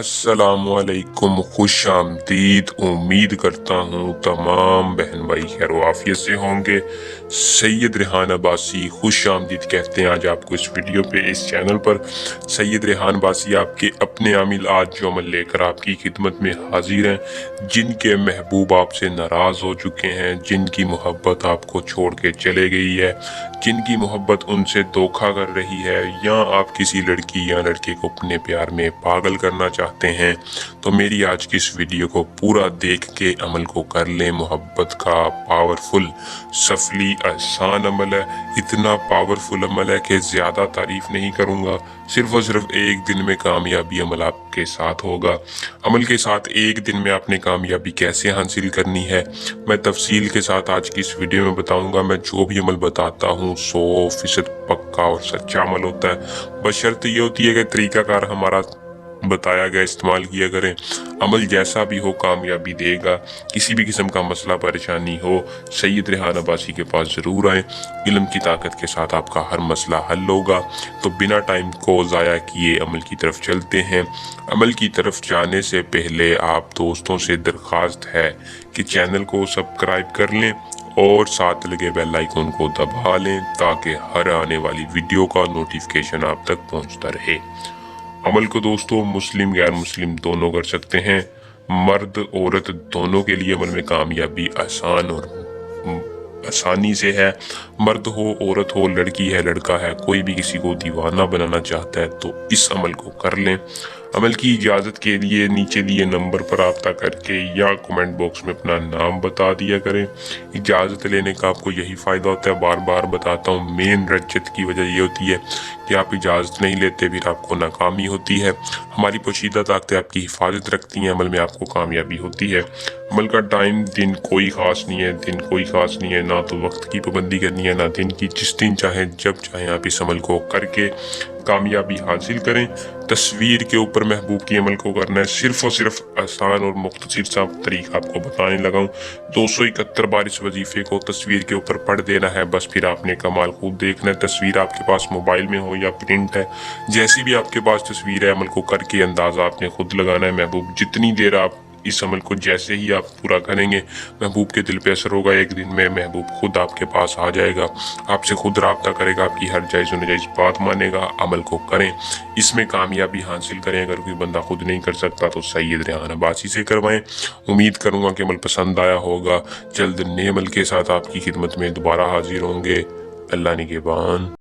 अस्सलामुअलैकुम, खुश आमदीद। उम्मीद करता हूँ तमाम बहन भाई खैर आफियत से होंगे। सैयद रेहान अब्बासी खुश आमदीद कहते हैं आज आपको इस वीडियो पे, इस चैनल पर। सैयद रेहान अब्बासी आपके अपने आमिल आज जो अमल लेकर आपकी खिदमत में हाजिर हैं। जिनके महबूब आपसे नाराज़ हो चुके हैं, जिनकी मोहब्बत आपको छोड़ के चले गई है, जिनकी मोहब्बत उनसे धोखा कर रही है, या आप किसी लड़की या लड़के को अपने प्यार में पागल करना चाहते हैं, तो मेरी आज की इस वीडियो को पूरा देख के अमल को कर लें। मोहब्बत का पावरफुल सफली आसान अमल है, इतना पावरफुल अमल है कि ज़्यादा तारीफ नहीं करूँगा। सिर्फ और सिर्फ एक दिन में कामयाबी अमल आपके साथ होगा। अमल के साथ एक दिन में आपने कामयाबी कैसे हासिल करनी है मैं तफसील के साथ आज की इस वीडियो में बताऊंगा। मैं जो भी अमल बताता हूँ 100% पक्का और सच्चा अमल होता है। बशर्त ये होती है कि तरीकाकार हमारा बताया गया इस्तेमाल किया करें। अमल जैसा भी हो कामयाबी देगा। किसी भी किस्म का मसला परेशानी हो, सैयद रेहान अब्बासी के पास ज़रूर आएँ। इल्म की ताकत के साथ आपका हर मसला हल होगा। तो बिना टाइम को ज़ाया किए अमल की तरफ चलते हैं। अमल की तरफ जाने से पहले आप दोस्तों से दरख्वास्त है कि चैनल को सब्सक्राइब कर लें और साथ लगे बेल आइकन को दबा लें ताकि हर आने वाली वीडियो का नोटिफिकेशन आप तक पहुंचता रहे। अमल को दोस्तों मुस्लिम गैर मुस्लिम दोनों कर सकते हैं। मर्द औरत दोनों के लिए अमल में कामयाबी आसान और आसानी से है। मर्द हो औरत हो, लड़की है लड़का है, कोई भी किसी को दीवाना बनाना चाहता है तो इस अमल को कर लें। अमल की इजाज़त के लिए नीचे दिए नंबर पर रब्ता करके या कमेंट बॉक्स में अपना नाम बता दिया करें। इजाज़त लेने का आपको यही फ़ायदा होता है, बार बार बताता हूँ। मेन रज्जत की वजह ये होती है कि आप इजाज़त नहीं लेते, फिर आपको नाकामी होती है। हमारी पोशीदा ताकतें आपकी हिफाजत रखती हैं, अमल में आपको कामयाबी होती है। अमल का टाइम दिन कोई ख़ास नहीं है, दिन कोई ख़ास नहीं है, ना तो वक्त की पाबंदी करनी है ना दिन की। जिस दिन चाहें जब चाहें आप इस अमल को करके कामयाबी हासिल करें। तस्वीर के ऊपर महबूब की अमल को करना है। सिर्फ और सिर्फ आसान और मुख्तसर सा तरीका आपको बताने लगा हूँ। 271 बार इस वजीफे को तस्वीर के ऊपर पढ़ देना है, बस फिर आपने कमाल खूब देखना है। तस्वीर आपके पास मोबाइल में हो या प्रिंट है, जैसी भी आपके पास तस्वीर है, अमल को करके अंदाज़ा आपने खुद लगाना है। महबूब जितनी देर आप इस अमल को जैसे ही आप पूरा करेंगे, महबूब के दिल पे असर होगा। एक दिन में महबूब खुद आपके पास आ जाएगा, आपसे खुद रब्ता करेगा, आपकी हर जायज़ नाजायज़ बात मानेगा। अमल को करें, इसमें कामयाबी हासिल करें। अगर कोई बंदा खुद नहीं कर सकता तो सैयद रेहान अब्बासी से करवाएं। उम्मीद करूँगा कि अमल पसंद आया होगा। जल्द नए अमल के साथ आपकी खिदमत में दोबारा हाजिर होंगे। अल्लाह निगहबान।